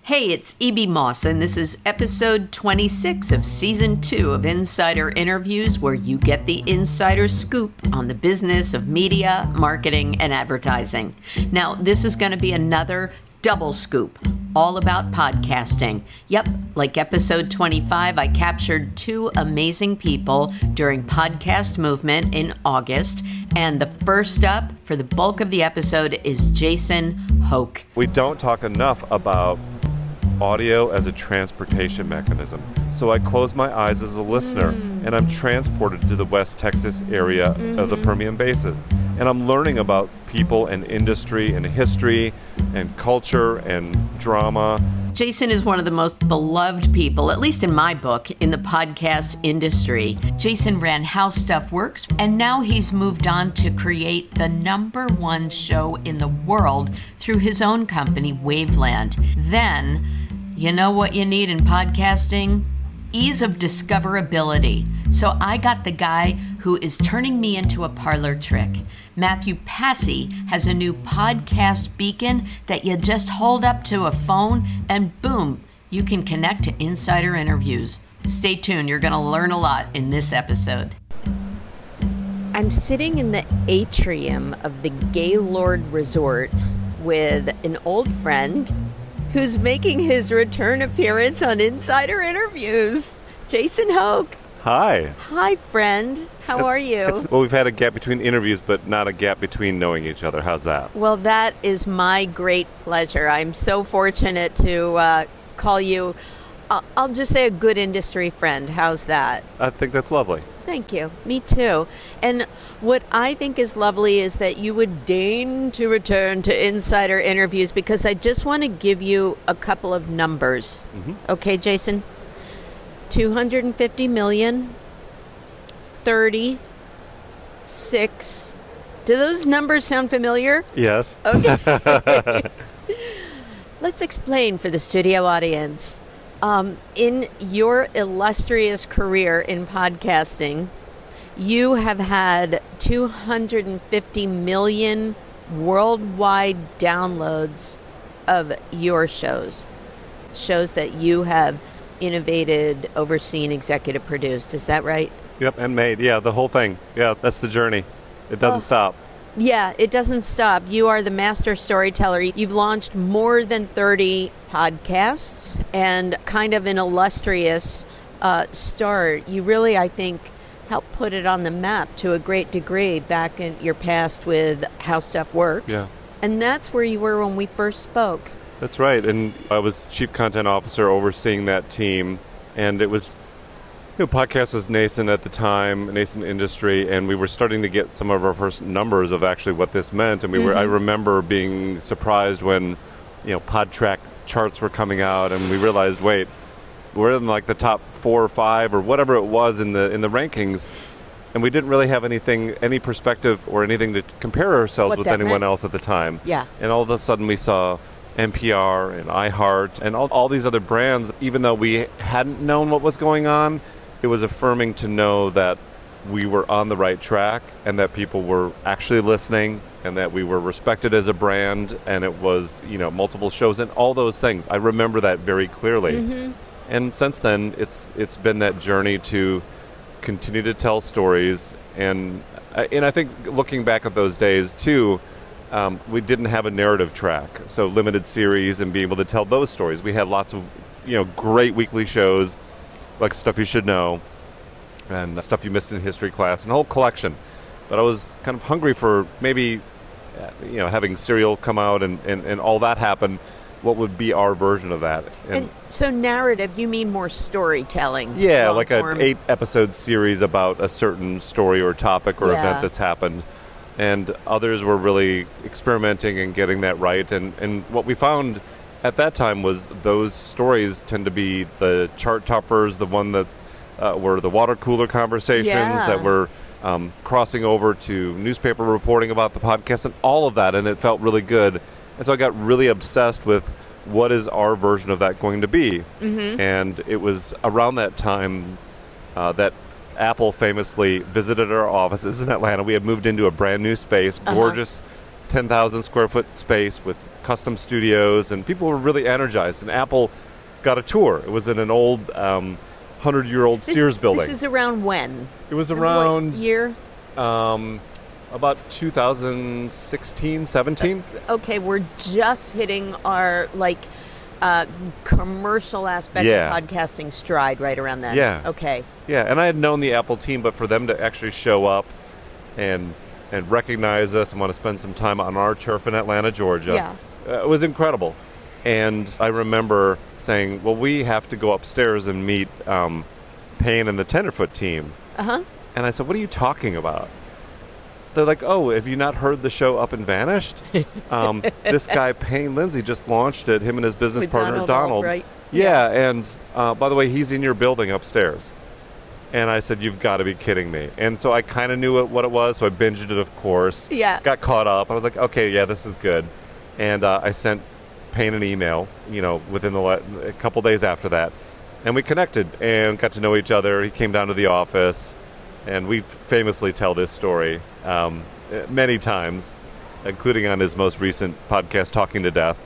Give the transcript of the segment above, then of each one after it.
Hey, it's E.B. Moss, and this is episode 26 of season 2 of Insider Interviews, where you get the insider scoop on the business of media, marketing, and advertising. Now, this is going to be another double scoop, all about podcasting. Yep, like episode 25, I captured 2 amazing people during Podcast Movement in August, and the first up for the bulk of the episode is Jason Hoch. We don't talk enough about audio as a transportation mechanism. So I close my eyes as a listener and I'm transported to the West Texas area of the Permian Basin. And I'm learning about people and industry and history and culture and drama. Jason is one of the most beloved people, at least in my book, in the podcast industry. Jason ran How Stuff Works, and now he's moved on to create the #1 show in the world through his own company, Wavland. Then, you know what you need in podcasting? Ease of discoverability. So I got the guy who is turning me into a parlor trick. Mathew Passy has a new podcast beacon that you just hold up to a phone and boom, you can connect to insider interviews. Stay tuned, you're going to learn a lot in this episode. I'm sitting in the atrium of the Gaylord Resort with an old friend who's making his return appearance on Insider Interviews, Jason Hoch. Hi. Hi, friend. How are you? Well, we've had a gap between interviews, but not a gap between knowing each other. How's that? Well, that is my great pleasure. I'm so fortunate to call you, I'll just say, a good industry friend. How's that? I think that's lovely. Thank you. Me too. And what I think is lovely is that you would deign to return to Insider Interviews, because I just want to give you a couple of numbers. Okay, Jason? 250 million, 36. Do those numbers sound familiar? Yes. Okay. Let's explain for the studio audience. In your illustrious career in podcasting, you have had 250 million worldwide downloads of your shows that you have innovated, overseen, executive produced. Is that right? Yep, and made. Yeah, the whole thing. Yeah, that's the journey. It doesn't stop. Yeah, it doesn't stop. You are the master storyteller. You've launched more than 30 podcasts and kind of an illustrious start. You really, I think, helped put it on the map to a great degree back in your past with How Stuff Works. Yeah. And that's where you were when we first spoke. That's right. And I was chief content officer overseeing that team. And it was, podcast was nascent at the time, nascent industry, and we were starting to get some of our first numbers of actually what this meant. And I remember being surprised when, PodTrack charts were coming out, and we realized, wait, we're in like the top 4 or 5 or whatever it was in the rankings, and we didn't really have any perspective or anything to compare ourselves with anyone else at the time. Yeah. And all of a sudden we saw NPR and iHeart and all these other brands. Even though we hadn't known what was going on, it was affirming to know that we were on the right track and that people were actually listening and that we were respected as a brand, and it was, multiple shows and all those things. I remember that very clearly. And since then, it's been that journey to continue to tell stories. And I think looking back at those days too, we didn't have a narrative track, so limited series and being able to tell those stories. We had lots of, great weekly shows like Stuff You Should Know and Stuff You Missed in History Class and a whole collection. But I was kind of hungry for maybe, having Serial come out and all that happen. What would be our version of that? And so narrative, you mean more storytelling? Yeah, like an 8-episode series about a certain story or topic or event that's happened. And others were really experimenting and getting that right. And what we found at that time was those stories tend to be the chart toppers, the one that were the water cooler conversations that were crossing over to newspaper reporting about the podcast and all of that. And it felt really good. And so I got really obsessed with what is our version of that going to be. And it was around that time that Apple famously visited our offices in Atlanta. We had moved into a brand new space, gorgeous 10,000 square foot space with custom studios, and people were really energized. And Apple got a tour. It was in an old 100-year-old Sears building. This is around when? It was around... What year? About 2016, 17. Okay, we're just hitting our, commercial aspect of podcasting stride right around then. Yeah. Okay. Yeah, and I had known the Apple team, but for them to actually show up and recognize us and want to spend some time on our turf in Atlanta, Georgia, it was incredible. And I remember saying, well, we have to go upstairs and meet Payne and the Tenderfoot team. Uh-huh. And I said, what are you talking about? They're like, oh, have you not heard the show Up and Vanished? This guy, Payne Lindsay, just launched it, him and his business partner, Donald. Right? Yeah, and by the way, he's in your building upstairs. And I said, you've got to be kidding me. And so I kind of knew what it was, so I binged it, of course. Yeah. Got caught up. I was like, okay, yeah, this is good. And I sent Payne an email, within a couple days after that. And we connected and got to know each other. He came down to the office, and we famously tell this story many times, including on his most recent podcast, Talking to Death.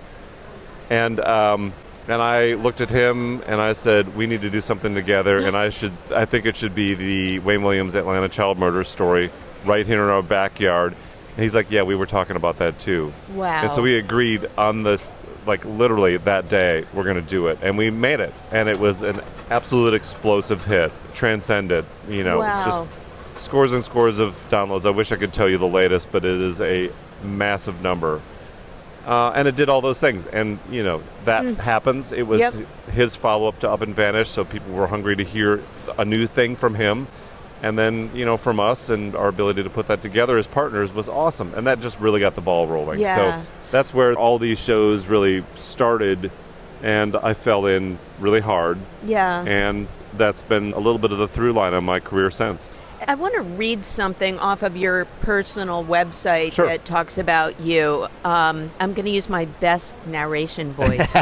And I looked at him and I said, we need to do something together, and I think it should be the Wayne Williams Atlanta child murder story right here in our backyard. And he's like, yeah, we were talking about that too. Wow. And so we agreed on literally that day, we're going to do it. And we made it. And it was an absolute explosive hit. Transcended, wow. Just scores and scores of downloads. I wish I could tell you the latest, but it is a massive number. And it did all those things. And, that happens. It was his follow-up to Up and Vanish, so people were hungry to hear a new thing from him. And then, from us, and our ability to put that together as partners was awesome. And that just really got the ball rolling. Yeah. So that's where all these shows really started, and I fell in really hard. Yeah. And that's been a little bit of the through line of my career since. I want to read something off of your personal website that talks about you. I'm going to use my best narration voice.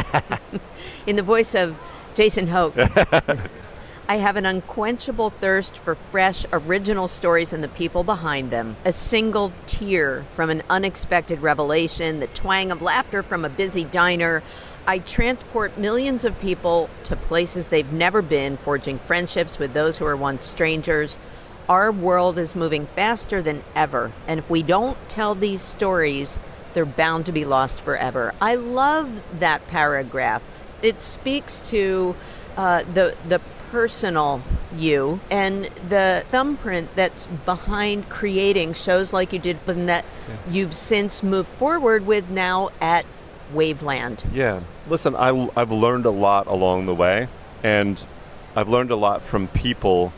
In the voice of Jason Hoch. I have an unquenchable thirst for fresh, original stories and the people behind them. A single tear from an unexpected revelation, the twang of laughter from a busy diner. I transport millions of people to places they've never been, forging friendships with those who were once strangers. Our world is moving faster than ever, and if we don't tell these stories, they're bound to be lost forever. I love that paragraph. It speaks to the personal you and the thumbprint that's behind creating shows like you did, and that you've since moved forward with now at Wavland. Yeah. Listen, I've learned a lot along the way, and I've learned a lot from people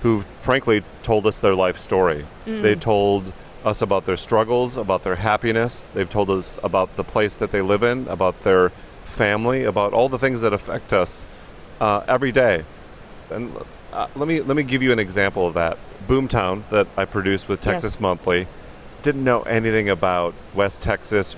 who frankly told us their life story. They told us about their struggles, about their happiness. They've told us about the place that they live in, about their family, about all the things that affect us every day. And let me give you an example of that. Boomtown, that I produced with Texas Monthly, didn't know anything about West Texas.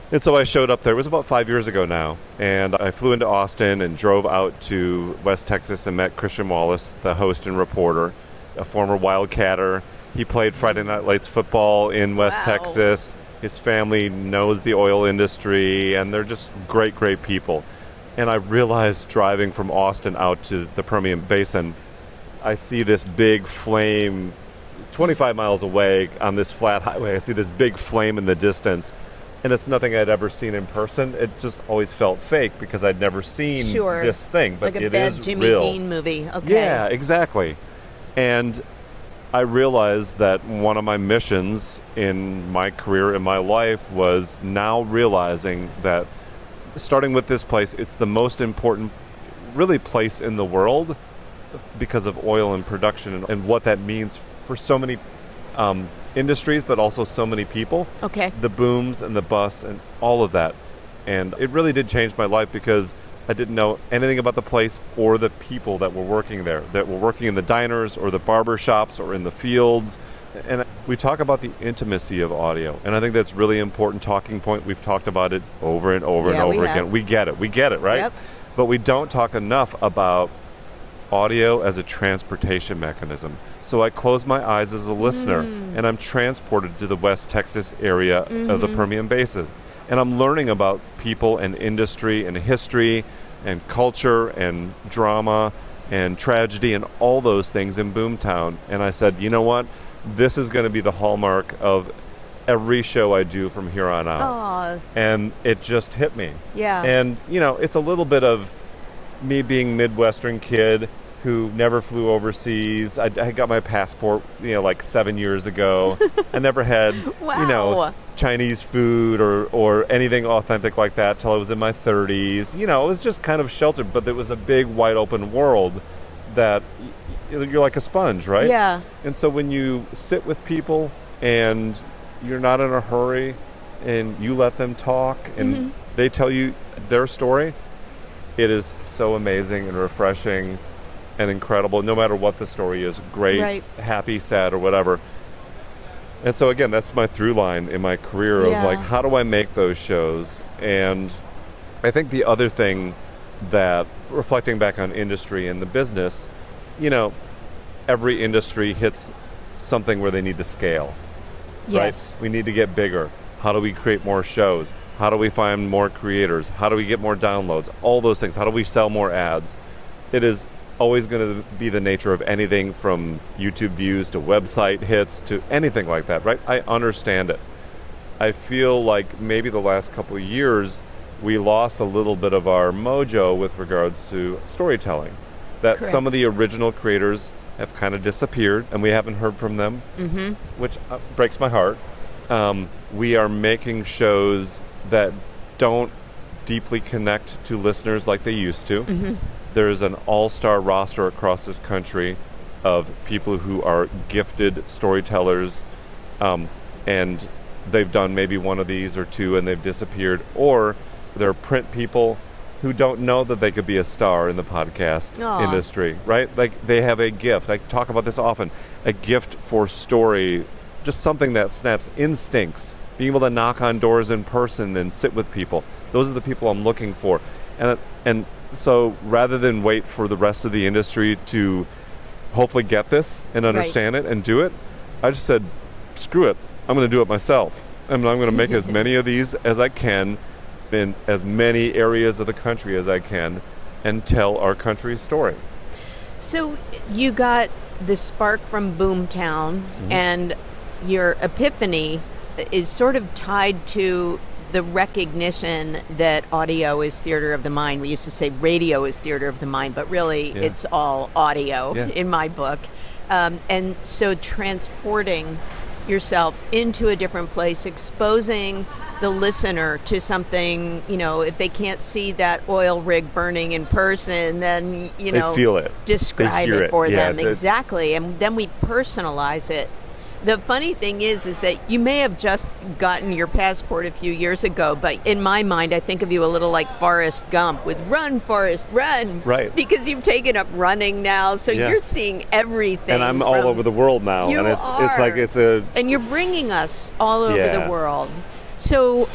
And so I showed up there. It was about 5 years ago now. And I flew into Austin and drove out to West Texas and met Christian Wallace, the host and reporter, a former Wildcatter. He played Friday Night Lights football in West Texas. His family knows the oil industry, and they're just great, great people. And I realized driving from Austin out to the Permian Basin, I see this big flame 25 miles away on this flat highway. I see this big flame in the distance. And it's nothing I'd ever seen in person. It just always felt fake because I'd never seen this thing. But like a it bad is Jimmy real. Dean movie. Okay. Yeah, exactly. And I realized that one of my missions in my career, in my life, was now realizing that starting with this place, it's the most important, really, place in the world because of oil and production and what that means for so many industries, but also so many people. Okay. The booms and the busts and all of that. And it really did change my life because I didn't know anything about the place or the people that were working there, that were working in the diners or the barber shops or in the fields. And we talk about the intimacy of audio, and I think that's really important talking point. We've talked about it over and over and over again. We get it, right? Yep. But we don't talk enough about audio as a transportation mechanism. So I close my eyes as a listener, and I'm transported to the West Texas area of the Permian Basin. And I'm learning about people and industry and history and culture and drama and tragedy and all those things in Boomtown. And I said, you know what? This is going to be the hallmark of every show I do from here on out. Aww. And it just hit me. Yeah. And, you know, it's a little bit of me being Midwestern kid who never flew overseas. I got my passport, you know, like 7 years ago. I never had, Wow. you know, Chinese food or anything authentic like that till I was in my 30s. You know, it was just kind of sheltered, but it was a big, wide open world that you're like a sponge, right? Yeah. And so when you sit with people and you're not in a hurry and you let them talk and they tell you their story, it is so amazing and refreshing and incredible, no matter what the story is, great, happy, sad, or whatever. And so again, that's my through line in my career of like, how do I make those shows? And I think the other thing that, reflecting back on industry and the business, you know, every industry hits something where they need to scale. Yes. Right? We need to get bigger. How do we create more shows? How do we find more creators? How do we get more downloads? All those things. How do we sell more ads? It is always going to be the nature of anything from YouTube views to website hits to anything like that, right? I understand it. I feel like maybe the last couple of years we lost a little bit of our mojo with regards to storytelling. That some of the original creators have kind of disappeared and we haven't heard from them, which breaks my heart. We are making shows that don't deeply connect to listeners like they used to. There's an all-star roster across this country of people who are gifted storytellers, and they've done maybe one of these or two and they've disappeared, or they're print people who don't know that they could be a star in the podcast industry, right? Like, they have a gift. I talk about this often. A gift for story, just something that snaps, instincts, being able to knock on doors in person and sit with people. Those are the people I'm looking for. And so rather than wait for the rest of the industry to hopefully get this and understand it and do it, I just said, screw it. I'm going to do it myself. And I'm going to make as many of these as I can in as many areas of the country as I can and tell our country's story. So you got the spark from Boomtown, and your epiphany is sort of tied to the recognition that audio is theater of the mind. We used to say radio is theater of the mind, but really it's all audio in my book. And so transporting yourself into a different place, exposing the listener to something, you know, if they can't see that oil rig burning in person, then, you know, they feel it. Describe it for them. Yeah, exactly. And then we personalize it. The funny thing is that you may have just gotten your passport a few years ago, but in my mind, I think of you a little like Forrest Gump with "Run, Forrest, run!" Right. Because you've taken up running now, so you're seeing everything. And I'm all over the world now, you and it's like it's a. And you're bringing us all over the world. So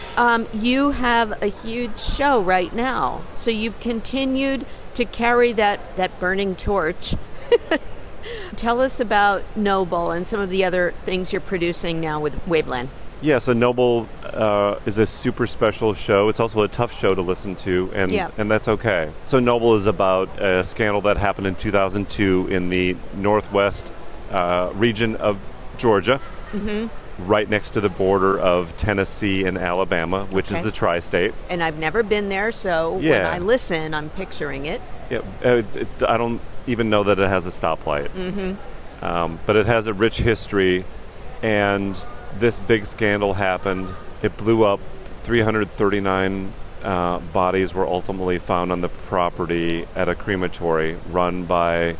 you have a huge show right now. So you've continued to carry that burning torch. Tell us about Noble and some of the other things you're producing now with Wavland. Yeah, so Noble is a super special show. It's also a tough show to listen to, and that's okay. So Noble is about a scandal that happened in 2002 in the northwest region of Georgia, right next to the border of Tennessee and Alabama, which is the tri-state. And I've never been there, so when I listen, I'm picturing it. Yeah, I don't even know that it has a stoplight. But it has a rich history, and this big scandal happened. It blew up. 339 bodies were ultimately found on the property at a crematory run by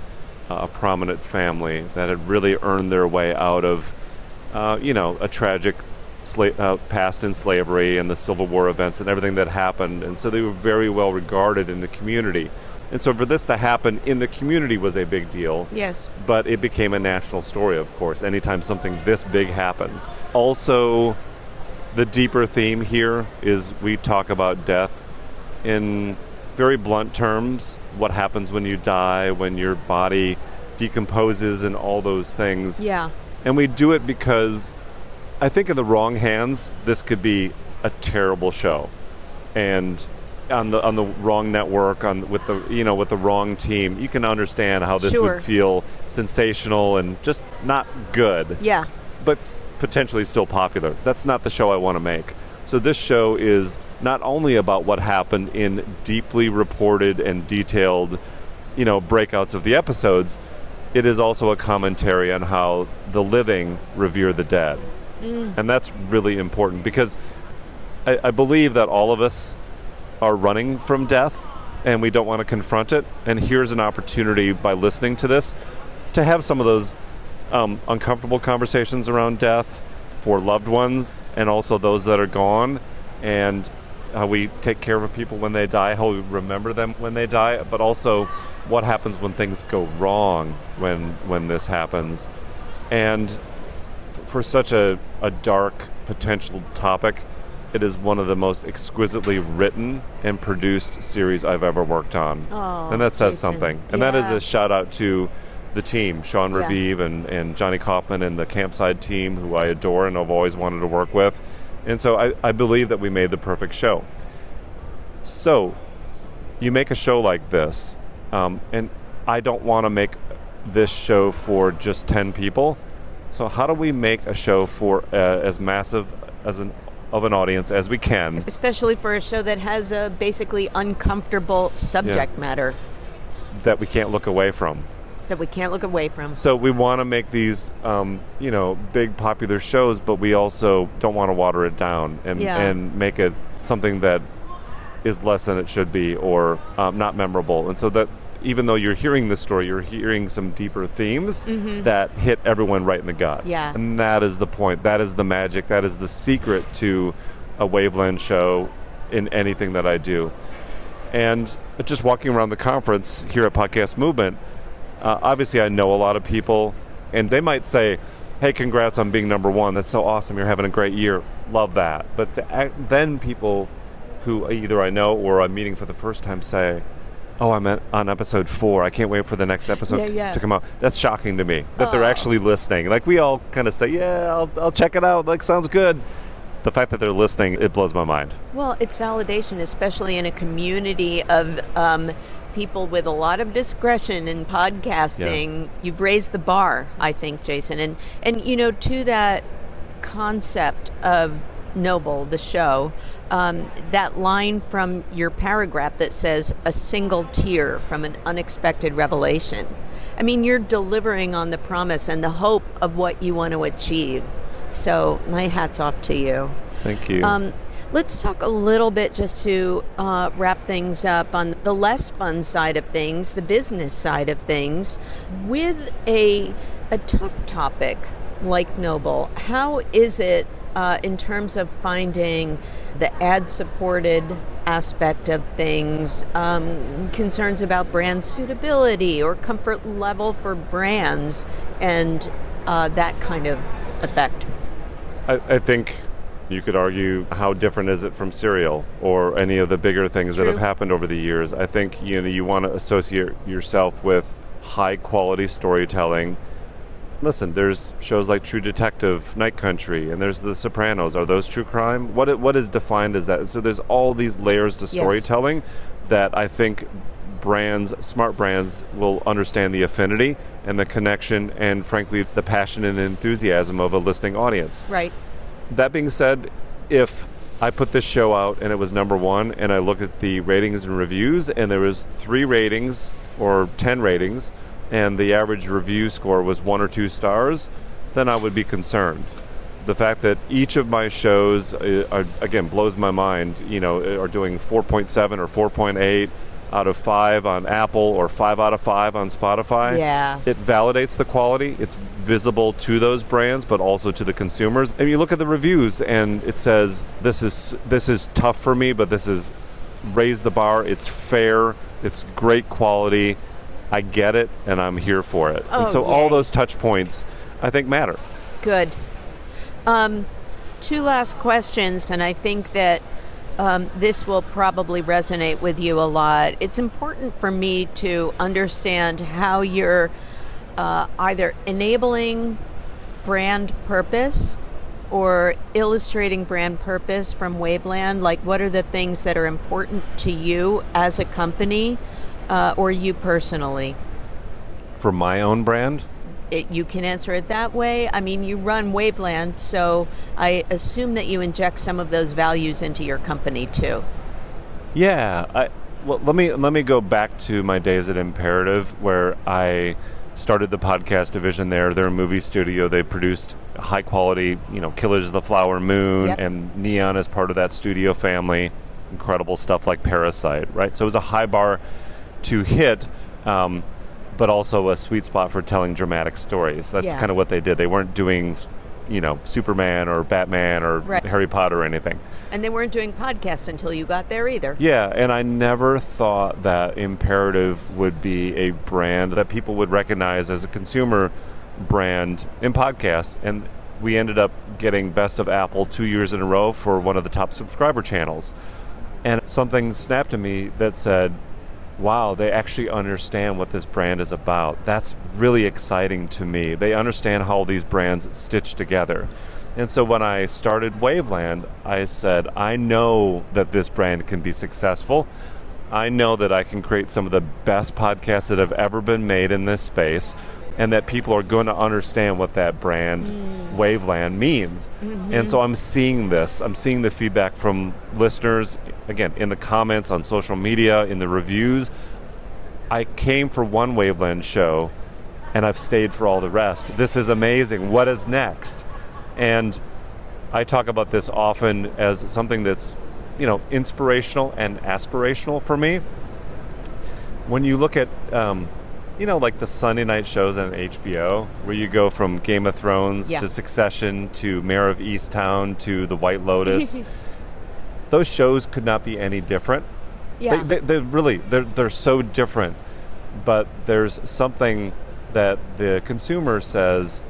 a prominent family that had really earned their way out of, a tragic past in slavery and the Civil War events and everything that happened. And so they were very well regarded in the community. And so for this to happen in the community was a big deal. Yes. But it became a national story, of course, anytime something this big happens. Also, the deeper theme here is we talk about death in very blunt terms, what happens when you die, when your body decomposes and all those things. Yeah. And we do it because I think in the wrong hands, this could be a terrible show. And on the wrong network, with the wrong team, you can understand how this would feel sensational and just not good. Yeah. But potentially still popular. That's not the show I want to make. So this show is not only about what happened in deeply reported and detailed, breakouts of the episodes, it is also a commentary on how the living revere the dead. And that's really important because I believe that all of us are running from death and we don't want to confront it. And here's an opportunity by listening to this to have some of those uncomfortable conversations around death for loved ones and also those that are gone, and how we take care of people when they die, how we remember them when they die, but also what happens when things go wrong when this happens. And for such a dark potential topic, it is one of the most exquisitely written and produced series I've ever worked on. Oh, and that says Jason. something. And that is a shout out to the team, Sean Revive and Johnny Kaufman and the Campside team, who I adore and I've always wanted to work with. And so I believe that we made the perfect show. So you make a show like this, and I don't want to make this show for just 10 people. So how do we make a show for as massive of an audience as we can? Especially for a show that has a basically uncomfortable subject matter. That we can't look away from. So we want to make these, big popular shows, but we also don't want to water it down and make it something that is less than it should be or not memorable. And so that even though you're hearing this story, you're hearing some deeper themes that hit everyone right in the gut. Yeah. And that is the point. That is the magic. That is the secret to a Wavland show in anything that I do. And just walking around the conference here at Podcast Movement, obviously I know a lot of people, and they might say, hey, congrats on being #1. That's so awesome. You're having a great year. Love that. But then people who either I know or I'm meeting for the first time say, oh, I'm on episode 4. I can't wait for the next episode to come out. That's shocking to me that they're actually listening. Like, we all kind of say, yeah, I'll check it out. Like, sounds good. The fact that they're listening, it blows my mind. Well, it's validation, especially in a community of people with a lot of discretion in podcasting. Yeah. You've raised the bar, I think, Jason. And to that concept of Noble, the show, that line from your paragraph that says, a single tear from an unexpected revelation. I mean, you're delivering on the promise and the hope of what you want to achieve. So my hat's off to you. Thank you. Let's talk a little bit, just to wrap things up, on the less fun side of things, the business side of things. With a tough topic like Noble, how is it in terms of finding the ad-supported aspect of things, concerns about brand suitability or comfort level for brands, and that kind of effect? I think you could argue, how different is it from Serial or any of the bigger things that have happened over the years? I think you want to associate yourself with high-quality storytelling. Listen, there's shows like True Detective, Night Country, and there's The Sopranos. Are those true crime? What is defined as that? So there's all these layers to storytelling that I think smart brands will understand the affinity and the connection and, frankly, the passion and enthusiasm of a listening audience. Right. That being said, if I put this show out and it was #1 and I looked at the ratings and reviews and there was 3 ratings or 10 ratings and the average review score was 1 or 2 stars, then I would be concerned. The fact that each of my shows, again, blows my mind, are doing 4.7 or 4.8 out of 5 on Apple or 5 out of 5 on Spotify. Yeah. It validates the quality. It's visible to those brands, but also to the consumers. And you look at the reviews and it says, this is tough for me, but this is raised the bar. It's fair. It's great quality. I get it, and I'm here for it. Oh, and so all those touch points, I think, matter. Good. 2 last questions, and I think that this will probably resonate with you a lot. It's important for me to understand how you're either enabling brand purpose or illustrating brand purpose from Wavland. Like, what are the things that are important to you as a company or you personally? For my own brand? You can answer it that way. I mean, you run Wavland, so I assume that you inject some of those values into your company too. Yeah. Well, let me go back to my days at Imperative, where I started the podcast division there. They're a movie studio. They produced high quality, Killers of the Flower Moon, Yep. and Neon is part of that studio family. Incredible stuff like Parasite, right? So it was a high bar to hit. But also a sweet spot for telling dramatic stories. That's kind of what they did. They weren't doing, Superman or Batman or Harry Potter or anything. And they weren't doing podcasts until you got there either. Yeah, and I never thought that Imperative would be a brand that people would recognize as a consumer brand in podcasts. And we ended up getting Best of Apple 2 years in a row for one of the top subscriber channels. And something snapped to me that said, wow, they actually understand what this brand is about. That's really exciting to me. They understand how all these brands stitch together. And so when I started Wavland, I said, I know that this brand can be successful. I know that I can create some of the best podcasts that have ever been made in this space, and that people are going to understand what that brand, Wavland, means. Mm-hmm. And so I'm seeing this. I'm seeing the feedback from listeners, again, in the comments, on social media, in the reviews. I came for one Wavland show, and I've stayed for all the rest. This is amazing. What is next? And I talk about this often as something that's, inspirational and aspirational for me. When you look at like the Sunday night shows on HBO, where you go from Game of Thrones to Succession to Mayor of Easttown to The White Lotus, those shows could not be any different. Yeah. They're so different, but there's something that the consumer says,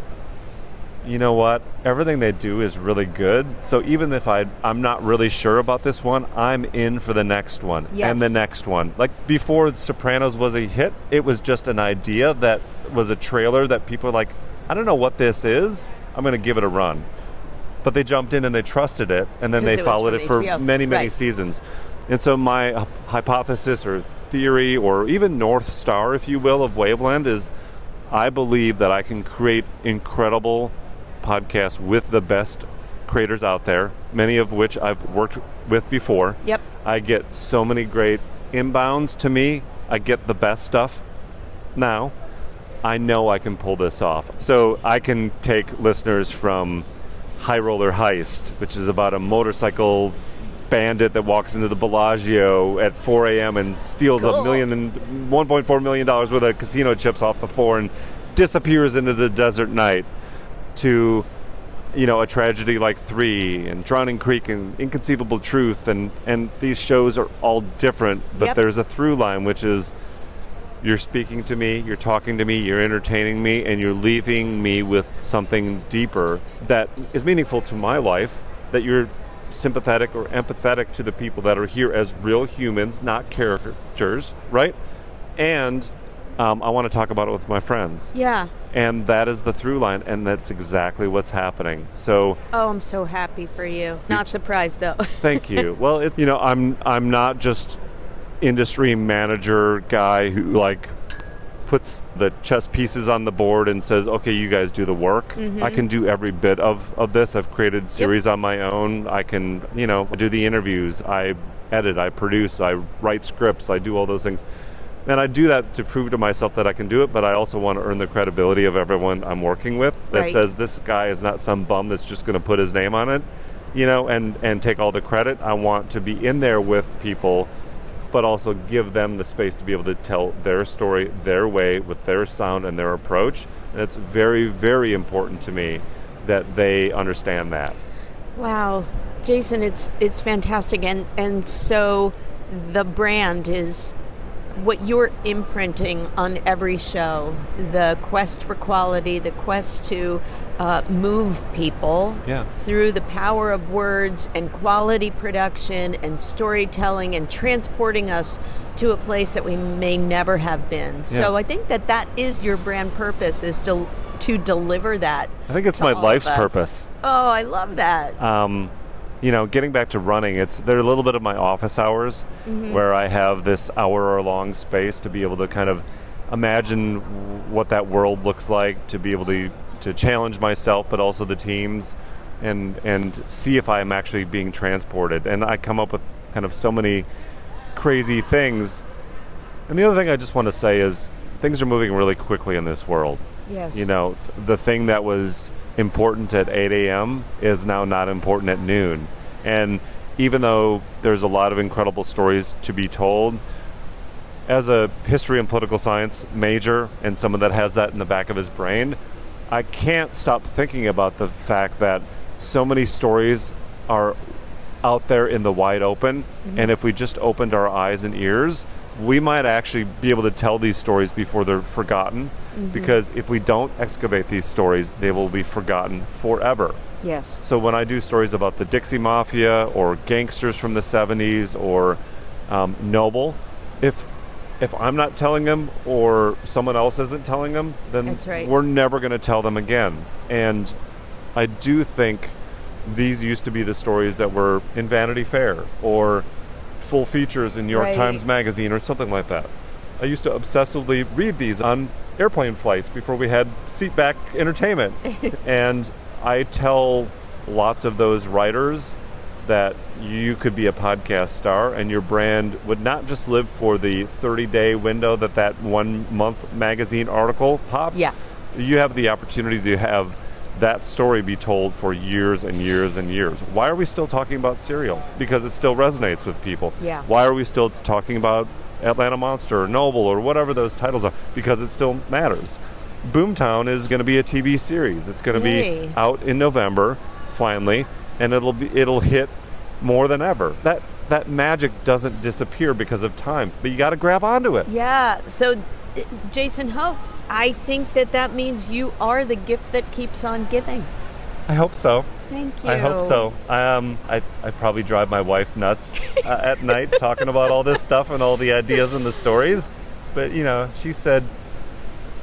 you know what, everything they do is really good. So even if I'm not really sure about this one, I'm in for the next one and the next one. Like before The Sopranos was a hit, it was just an idea that was a trailer that people were like, I don't know what this is, I'm going to give it a run. But they jumped in and they trusted it, and then they followed it for many seasons. And so my hypothesis or theory, or even North Star, if you will, of Wavland is I believe that I can create incredible podcasts with the best creators out there, many of which I've worked with before. Yep. I get so many great inbounds to me. I get the best stuff now. I know I can pull this off. So I can take listeners from High Roller Heist, which is about a motorcycle bandit that walks into the Bellagio at 4 a.m. and steals $1.4 million worth of casino chips off the floor and disappears into the desert night, to a tragedy like 3 and Drowning Creek and Inconceivable Truth, and these shows are all different, but there's a through line, which is you're speaking to me, you're talking to me, you're entertaining me, and you're leaving me with something deeper that is meaningful to my life, that you're sympathetic or empathetic to the people that are here as real humans, not characters, right? And I want to talk about it with my friends. Yeah. And that is the through line, and that's exactly what's happening. So. Oh, I'm so happy for you. Not surprised though. Thank you. Well, I'm not just industry manager guy who puts the chess pieces on the board and says, okay, you guys do the work. Mm-hmm. I can do every bit of this. I've created series on my own. I can, do the interviews. I edit, I produce, I write scripts, I do all those things. And I do that to prove to myself that I can do it, but I also want to earn the credibility of everyone I'm working with that says this guy is not some bum that's just going to put his name on it, and take all the credit. I want to be in there with people, but also give them the space to be able to tell their story their way with their sound and their approach. And it's very, very important to me that they understand that. Wow. Jason, it's fantastic. And so the brand is what you're imprinting on every show, the quest for quality, the quest to move people through the power of words and quality production and storytelling and transporting us to a place that we may never have been. Yeah. So I think that is your brand purpose, is to deliver that. I think it's my life's purpose. Oh, I love that. Getting back to running, they're a little bit of my office hours, where I have this hour-long space to be able to kind of imagine what that world looks like, to be able to challenge myself, but also the teams, and see if I'm actually being transported. And I come up with kind of so many crazy things. And the other thing I just want to say is things are moving really quickly in this world. Yes. The thing that was important at 8 a.m. is now not important at noon. And even though there's a lot of incredible stories to be told, as a history and political science major and someone that has that in the back of his brain, I can't stop thinking about the fact that so many stories are out there in the wide open, and if we just opened our eyes and ears, we might actually be able to tell these stories before they're forgotten, because if we don't excavate these stories, they will be forgotten forever. Yes. So when I do stories about the Dixie Mafia or gangsters from the 70s or Noble, if I'm not telling them or someone else isn't telling them, then we're never going to tell them again. And I do think these used to be the stories that were in Vanity Fair or full features in New York Times Magazine or something like that. I used to obsessively read these on airplane flights before we had seat-back entertainment. And I tell lots of those writers that you could be a podcast star and your brand would not just live for the 30-day window that 1 month magazine article popped. Yeah. You have the opportunity to have that story be told for years and years and years. Why are we still talking about cereal? Because it still resonates with people. Yeah. Why are we still talking about Atlanta Monster or Noble or whatever those titles are? Because it still matters. Boomtown is going to be a TV series. It's going to be out in November, finally, and it'll hit more than ever. That magic doesn't disappear because of time, but you got to grab onto it. Yeah. So, Jason Hoch, I think that means you are the gift that keeps on giving. I hope so. Thank you. I hope so. I probably drive my wife nuts at night talking about all this stuff and all the ideas and the stories, but she said,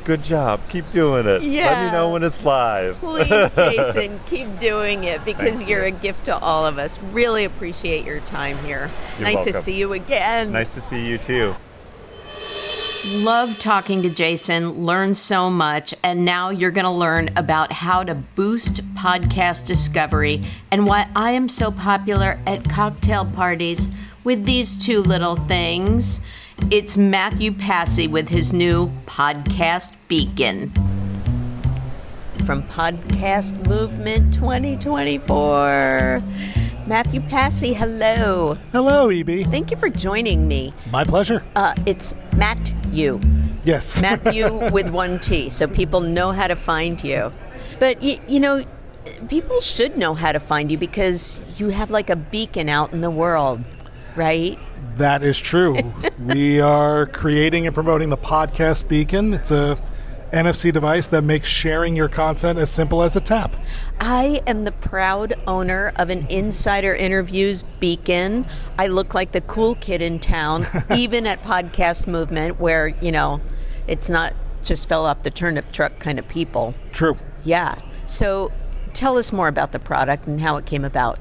good job. Keep doing it. Yeah. Let me know when it's live. Please, Jason, keep doing it because you're a gift to all of us. Really appreciate your time here. You're welcome. To see you again. Nice to see you too. Love talking to Jason, learned so much, and now you're going to learn about how to boost podcast discovery and why I am so popular at cocktail parties with these two little things. It's Mathew Passy with his new Podcast Beacon. From Podcast Movement 2024. Mathew Passy, hello. Hello, E.B. Thank you for joining me. My pleasure. It's Mathew. Yes. Mathew with one T, so people know how to find you. But, people should know how to find you because you have like a beacon out in the world, right? That is true. We are creating and promoting the Podcast Beacon. It's a NFC device that makes sharing your content as simple as a tap. I am the proud owner of an Insider Interviews Beacon. I look like the cool kid in town, even at Podcast Movement, where, it's not just fell off the turnip truck kind of people. True. Yeah. So tell us more about the product and how it came about.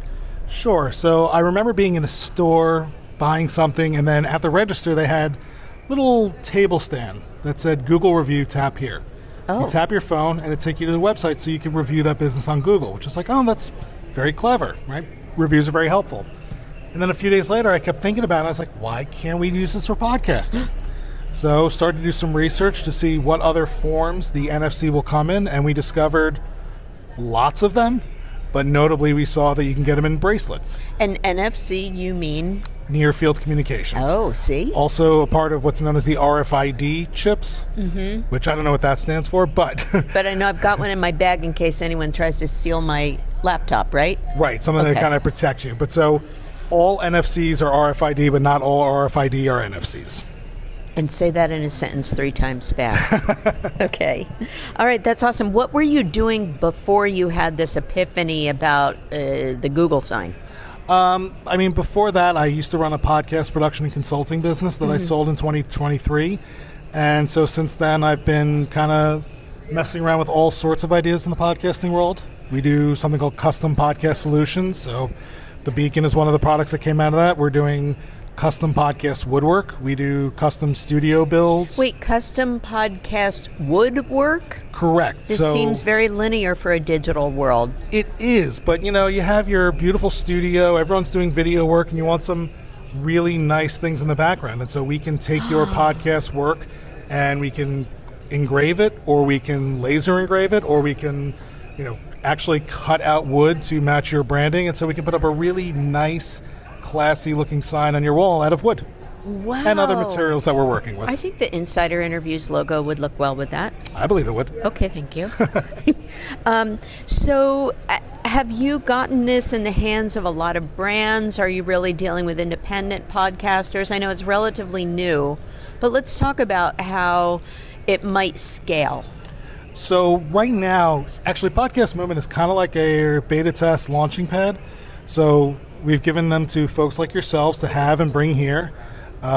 Sure. So I remember being in a store, buying something, and then at the register they had a little table stand that said Google review, tap here. Oh. You tap your phone and it takes you to the website so you can review that business on Google, which is like, oh, that's very clever, right? Reviews are very helpful. And then a few days later I kept thinking about it. I was like, why can't we use this for podcasting? So started to do some research to see what other forms the NFC will come in, and we discovered lots of them, but notably we saw that you can get them in bracelets. And NFC, you mean? Near Field Communications. Oh, see? Also a part of what's known as the RFID chips, which I don't know what that stands for, but... But I know I've got one in my bag in case anyone tries to steal my laptop, right? Right, something that kind of protect you. But so all NFCs are RFID, but not all RFID are NFCs. And say that in a sentence 3 times fast. Okay. All right, that's awesome. What were you doing before you had this epiphany about the Google sign? Before that, I used to run a podcast production and consulting business that I sold in 2023. And so since then, I've been kind of messing around with all sorts of ideas in the podcasting world. We do something called custom podcast solutions. So the Beacon is one of the products that came out of that. We're doing custom podcast woodwork. We do custom studio builds. Wait, custom podcast woodwork? Correct. This seems very linear for a digital world. It is, but you have your beautiful studio, everyone's doing video work, and you want some really nice things in the background. And so we can take your podcast work and we can engrave it, or we can laser engrave it, or we can, actually cut out wood to match your branding. And so we can put up a really nice, classy looking sign on your wall out of wood. Wow. And other materials that we're working with. I think the Insider Interviews logo would look well with that. I believe it would. Okay, thank you. So have you gotten this in the hands of a lot of brands? Are you really dealing with independent podcasters? I know it's relatively new, but let's talk about how it might scale. So right now, actually, Podcast Movement is kind of like a beta test launching pad. So we've given them to folks like yourselves to have and bring here.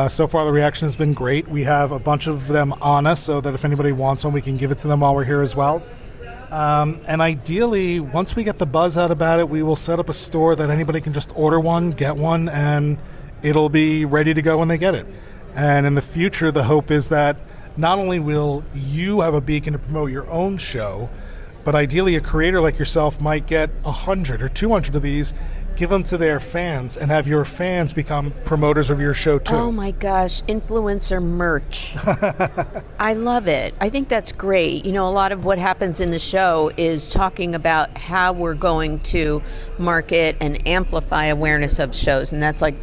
So far, the reaction has been great. We have a bunch of them on us so that if anybody wants one, we can give it to them while we're here as well. And ideally, once we get the buzz out about it, we will set up a store that anybody can just order one, get one, and it'll be ready to go when they get it. And in the future, the hope is that not only will you have a beacon to promote your own show, but ideally a creator like yourself might get 100 or 200 of these, give them to their fans, and have your fans become promoters of your show too. Oh my gosh, influencer merch. I love it. I think that's great. A lot of what happens in the show is talking about how we're going to market and amplify awareness of shows. And that's like,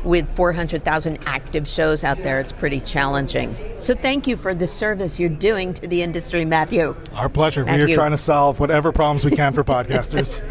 with 400,000 active shows out there, it's pretty challenging. So thank you for the service you're doing to the industry, Mathew. Our pleasure. We are trying to solve whatever problems we can for podcasters.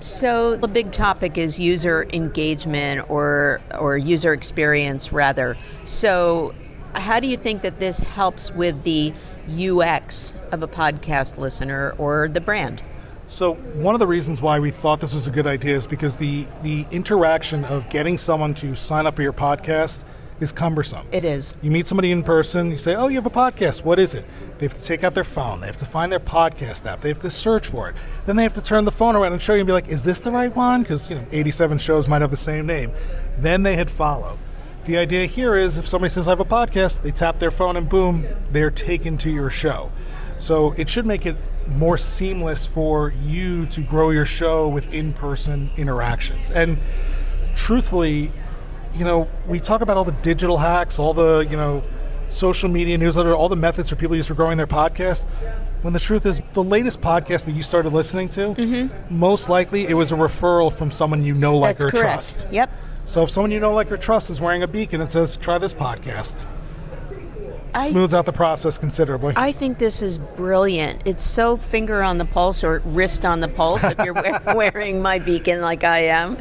So the big topic is user engagement or user experience, rather. So how do you think that this helps with the UX of a podcast listener or the brand? So one of the reasons why we thought this was a good idea is because the interaction of getting someone to sign up for your podcast is cumbersome. It is. You meet somebody in person, you say, oh, you have a podcast, what is it? They have to take out their phone, they have to find their podcast app, they have to search for it. Then they have to turn the phone around and show you and be like, is this the right one? Because 87 shows might have the same name. Then they hit follow. The idea here is if somebody says I have a podcast, they tap their phone and boom, they're taken to your show. So it should make it more seamless for you to grow your show with in-person interactions. And truthfully, we talk about all the digital hacks, all the, social media newsletter, all the methods for people use for growing their podcast, when the truth is the latest podcast that you started listening to, most likely it was a referral from someone you know, like, or trust. Yep. So if someone you know, like, or trust is wearing a beacon and says, try this podcast, smooths out the process considerably. I think this is brilliant. It's so finger on the pulse or wrist on the pulse if you're wearing my beacon like I am.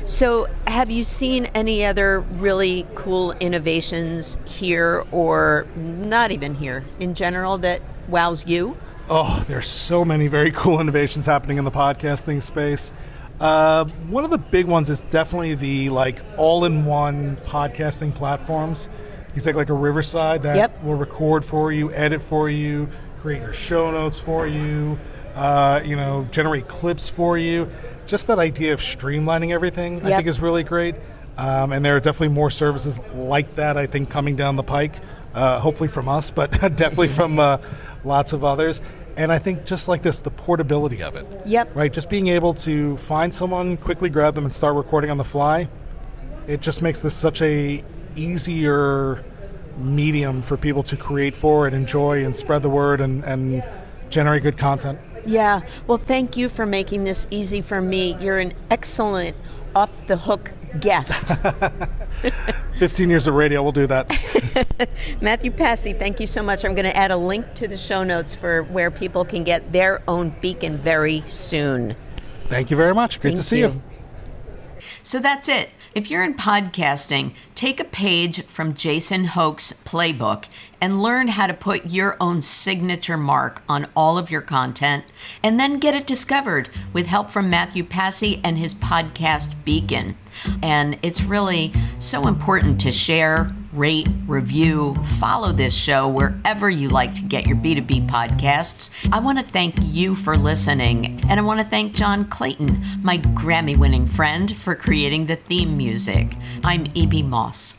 So have you seen any other really cool innovations here, or not even here, in general, that wows you? Oh, there's so many very cool innovations happening in the podcasting space. One of the big ones is definitely the all-in-one podcasting platforms. You take a Riverside that will record for you, edit for you, create your show notes for you, generate clips for you. Just that idea of streamlining everything, I think, is really great. And there are definitely more services like that, I think, coming down the pike, hopefully from us, but definitely from lots of others. And I think just like this, the portability of it. Yep. Right? Just being able to find someone, quickly grab them, and start recording on the fly. It just makes this such a easier medium for people to create for and enjoy and spread the word and generate good content. Yeah. Well, thank you for making this easy for me. You're an excellent off-the-hook guest. 15 years of radio, we'll do that. Mathew Passy, thank you so much. I'm going to add a link to the show notes for where people can get their own beacon very soon. Thank you very much. Great to see you. So that's it. If you're in podcasting, take a page from Jason Hoch's playbook and learn how to put your own signature mark on all of your content, and then get it discovered with help from Mathew Passy and his podcast Beacon. And it's really so important to share, rate, review, follow this show wherever you like to get your B2B podcasts. I want to thank you for listening, and I want to thank John Clayton, my Grammy-winning friend, for creating the theme music. I'm E.B. Moss.